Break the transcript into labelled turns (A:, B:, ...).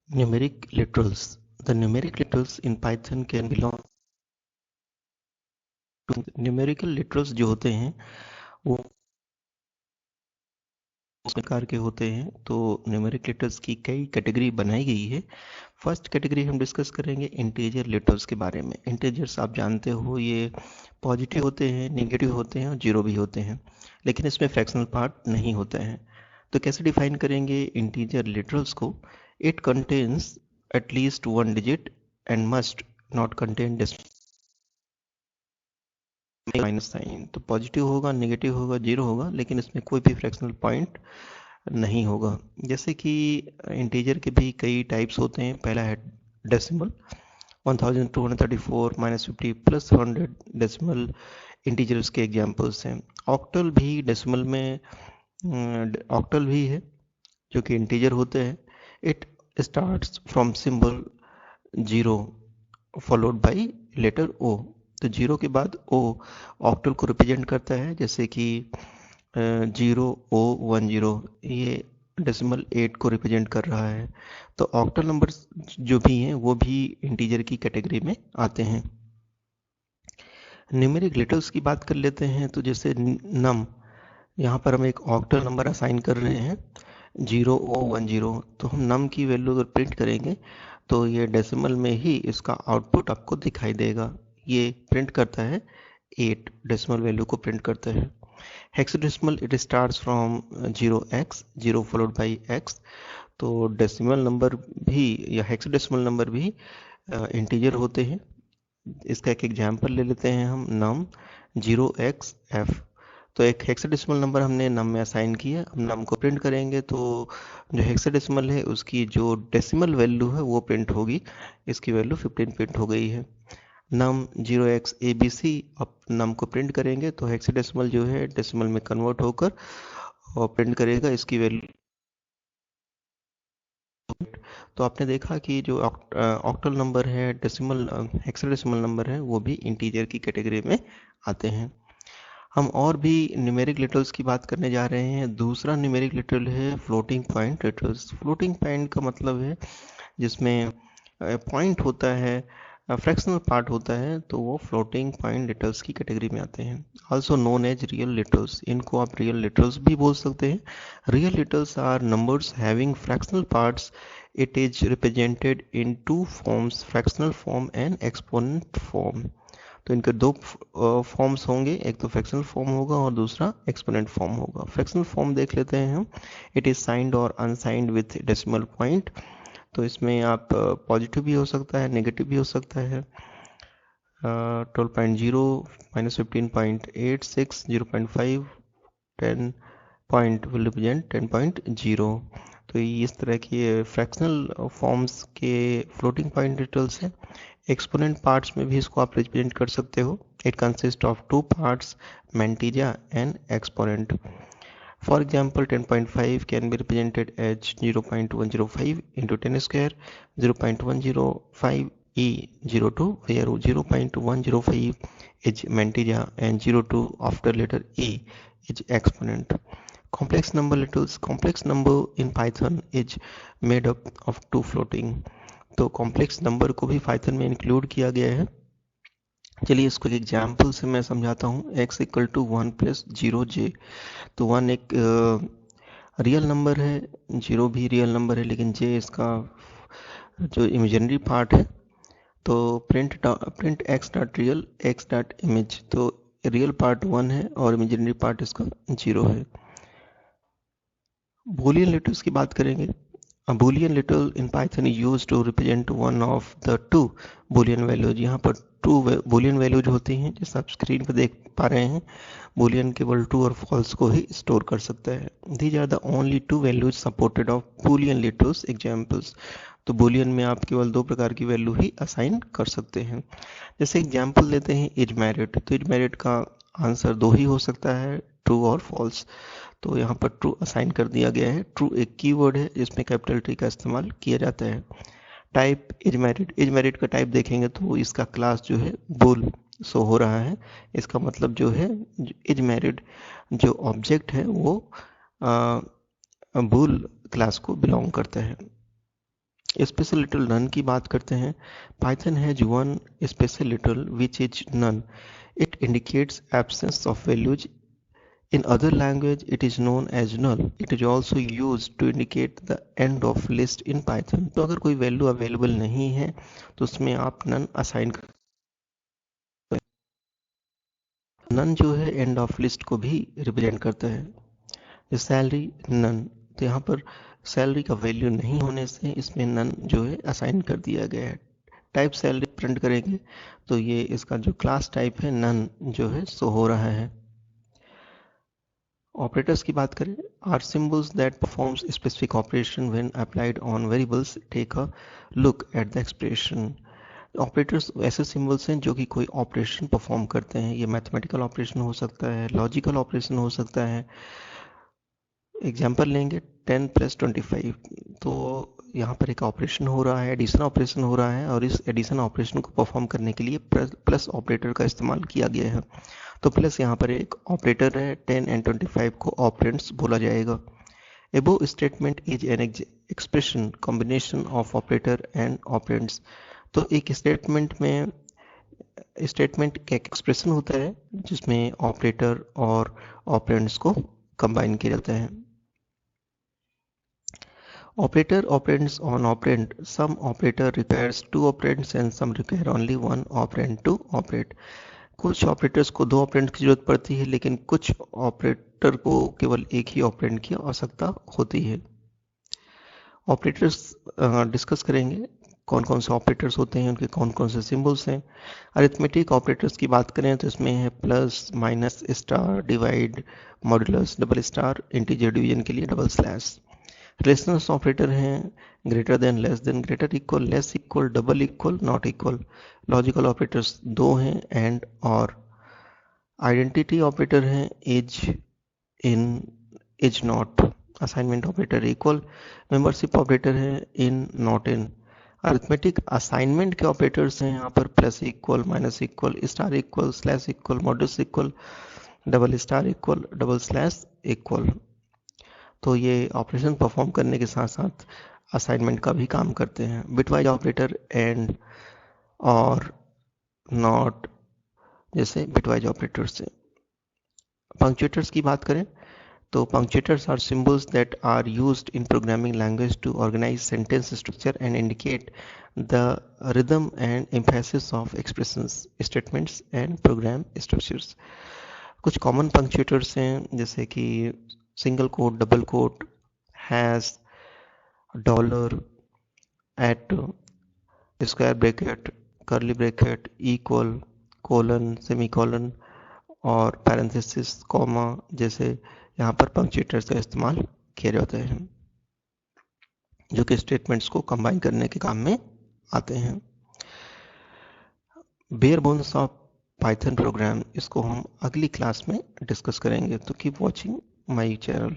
A: Numeric literals. The numeric literals in Python can belong to numerical literals जो होते हैं वो उस प्रकार के होते हैं। तो न्यूमेरिक लिटर्स की कई कैटेगरी बनाई गई है। फर्स्ट कैटेगरी हम डिस्कस करेंगे इंटीजर लिटर्स के बारे में। इंटीजर्स आप जानते हो ये पॉजिटिव होते हैं, नेगेटिव होते हैं और जीरो भी होते हैं, लेकिन इसमें फ्रैक्शनल पार्ट नहीं होता है। तो कैसे डिफाइन करेंगे इंटीजर लिटरल्स को? It contains at least one digit and must not contain minus sign. तो पॉजिटिव होगा, नेगेटिव होगा, जीरो होगा, लेकिन इसमें कोई भी फ्रैक्शनल पॉइंट नहीं होगा। जैसे कि इंटीजर के भी कई टाइप्स होते हैं। पहला है डेसिमल, 1234 -50 प्लस 100 डेसिमल इंटीजर्स के एग्जांपल्स हैं। ऑक्टल भी डेसिमल में ऑक्टल भी है जो कि इंटीजर होते हैं। It starts from symbol zero followed by letter O. तो जीरो के बाद ओ ऑक्टल को रिप्रेजेंट करता है, जैसे कि 0010 ये डेसिमल 8 को रिप्रेजेंट कर रहा है। तो ऑक्टल नंबर जो भी हैं वो भी इंटीजर की कैटेगरी में आते हैं। न्यूमेरिक लेटर्स की बात कर लेते हैं। तो जैसे नम, यहाँ पर हम एक ऑक्टल नंबर असाइन कर रहे हैं 0010। तो हम नम की वैल्यू अगर प्रिंट करेंगे तो ये डेसिमल में ही इसका आउटपुट आपको दिखाई देगा। ये प्रिंट करता है 8 डेसिमल वैल्यू को प्रिंट करता है। Hexadecimal, it starts from 0x 0 followed by x। तो डेसिमल नंबर भी या हेक्साडेसिमल नंबर भी इंटीजर होते हैं। इसका एक एग्जांपल ले लेते हैं हम, नम 0xf। तो एक हेक्साडेसिमल नंबर हमने नम में असाइन किया। अब नम को प्रिंट करेंगे तो जो हेक्साडेसिमल है उसकी जो डेसिमल वैल्यू है वो प्रिंट होगी। इसकी वैल्यू 15 प्रिंट हो गई है। नम 0xabc, अब नम को प्रिंट करेंगे तो हेक्साडेसिमल जो है डेसिमल में कन्वर्ट होकर और प्रिंट करेगा इसकी वैल्यू। तो आपने देखा कि जो ऑक्टल नंबर है, डेसिमल हेक्साडेसिमल नंबर है, वो भी इंटीजर की कैटेगरी में आते हैं। हम और भी न्यूमेरिक लिटरल्स की बात करने जा रहे हैं। दूसरा न्यूमेरिक लिटरल है floating point literals. Floating point का मतलब है जिसमें पॉइंट होता है, फ्रैक्शनल पार्ट होता है, तो वो फ्लोटिंग पॉइंट लिटरल्स की कैटेगरी में आते हैं। Also known as real literals, इनको आप रियल लिटरल्स भी बोल सकते हैं। Real literals are numbers having fractional parts. It is represented in two forms, fractional form and exponent form. तो इनके दो फॉर्म्स होंगे, एक तो फ्रैक्शनल फॉर्म होगा और दूसरा एक्सपोनेंट फॉर्म होगा। फ्रैक्शनल फॉर्म देख लेते हैं हम। इट इज साइंड और अनसाइंड विथ डेसिमल पॉइंट। तो इसमें आप पॉजिटिव भी हो सकता है, नेगेटिव भी हो सकता है। 12.0 -15.86 0.5 10 पॉइंट विल रिप्रेजेंट 10.0। तो ये इस तरह की फ्रैक्शनल फॉर्म्स के फ्लोटिंग पॉइंट डिटेल्स हैं। एक्सपोनेंट पार्ट्स में भी इसको आप रिप्रेजेंट कर सकते हो। It consist of two parts, mantissa and exponent. For example, 10.5 can be represented as 0.105 into 10 square, 0.105 E02, where 0.105 is Mantija and 02 after letter E is exponent. Complex number littles. Complex number in Python is made up of two floating. तो complex number को भी Python में include किया गया है। चलिए इसको एक एग्जाम्पल से मैं समझाता हूँ। x equal to 1 plus 0j। तो 1 एक रियल नंबर है, 0 भी रियल नंबर है, लेकिन j इसका जो इमेजिनरी पार्ट है। तो print x dot real x dot image. तो रियल पार्ट 1 है और इमेजिनरी पार्ट इसका 0 है। बूलियन लेटर्स की बात करेंगे। A boolean little in Python is used to represent one of the two boolean values। यहाँ पर टू boolean values होती हैं, जैसे आप स्क्रीन पर देख पा रहे हैं। boolean केवल ट्रू और फॉल्स को ही स्टोर कर सकता है। These are the only two values supported of boolean littles examples। तो boolean में आप केवल दो प्रकार की वैल्यू ही असाइन कर सकते हैं। जैसे एग्जाम्पल लेते हैं इज मैरिड। तो इज मैरिड का आंसर दो ही हो सकता है, ट्रू और फॉल्स। तो यहाँ पर ट्रू असाइन कर दिया गया है। ट्रू एक कीवर्ड है जिसमें कैपिटल टी का इस्तेमाल किया जाता है। Type is married. Is married का टाइप देखेंगे तो इसका क्लास जो है बुल शो हो रहा है। इसका मतलब जो है इज मैरिड जो ऑब्जेक्ट है वो बुल क्लास को बिलोंग करता है। स्पेशल नन की बात करते हैं। Python has one special which is none. It indicates absence of values. In other language, it is known as null. It is also used to indicate the end of list in Python. तो अगर कोई value available नहीं है तो उसमें आप none assign कर. None जो है एंड ऑफ लिस्ट को भी रिप्रेजेंट करता है. Salary none. तो यहाँ पर सैलरी का वैल्यू नहीं होने से इसमें नन जो है असाइन कर दिया गया है. टाइप सैलरी प्रिंट करेंगे तो ये इसका जो क्लास टाइप है नन जो है सो हो रहा है. ऑपरेटर्स की बात करें, are symbols that performs specific operation when applied on variables. Take a look at the expression. Operators ऐसे सिंबल्स हैं जो कि कोई ऑपरेशन परफॉर्म करते हैं. ये मैथमेटिकल ऑपरेशन हो सकता है, लॉजिकल ऑपरेशन हो सकता है. एग्जाम्पल लेंगे 10 + 25. तो यहाँ पर एक ऑपरेशन हो रहा है, एडिशन ऑपरेशन हो रहा है, और इस एडिशन ऑपरेशन को परफॉर्म करने के लिए प्लस ऑपरेटर का इस्तेमाल किया गया है. तो प्लस यहाँ पर एक ऑपरेटर है. 10 और 25 को ऑपरेंड्स बोला जाएगा. Above statement is an expression combination of operator and operands. तो एक स्टेटमेंट का एक्सप्रेशन होता है जिसमें ऑपरेटर और ऑपरेंड्स को कंबाइन किया जाता है. Operator operands on operand. Some operator requires two operands and some require only one operand to operate. कुछ ऑपरेटर्स को दो ऑपरेंड की जरूरत पड़ती है, लेकिन कुछ ऑपरेटर को केवल एक ही ऑपरेंड की आवश्यकता होती है. ऑपरेटर्स डिस्कस करेंगे. कौन कौन से ऑपरेटर्स होते हैं, उनके कौन कौन से सिंबल्स हैं. अरिथमेटिक ऑपरेटर्स की बात करें तो इसमें है plus, minus, star, divide, modulus, double star, integer division के लिए डबल स्लैश. रिलेशनल ऑपरेटर हैं greater than, less than, greater equal, less equal, double equal, not equal. Logical operators दो हैं, एंड, और. आइडेंटिटी ऑपरेटर हैं is, in, is not. Assignment operator equal. Membership operator है इन, not in. Arithmetic assignment के operators हैं यहाँ पर plus equal, minus equal, star equal, slash equal, modulus equal, double star equal, double slash equal. तो ये operation perform करने के साथ साथ असाइनमेंट का भी काम करते हैं. बिटवाइज ऑपरेटर एंड, और, नॉट जैसे बिटवाइज ऑपरेटर्स से. पंक्चुएटर्स की बात करें तो punctuators are symbols that are used in programming language to organise sentence structure and indicate the rhythm and emphasis of expressions, statements and program structures. कुछ common punctuators हैं जैसे कि single quote, double quote, hash, dollar, at, square bracket, curly bracket, equal, colon, semicolon, और parenthesis, comma जैसे यहाँ पर पंक्चुएटर्स का इस्तेमाल किया जाता है जो कि स्टेटमेंट्स को कंबाइन करने के काम में आते हैं. Bare bones of Python program, इसको हम अगली क्लास में डिस्कस करेंगे. तो कीप वॉचिंग माय चैनल.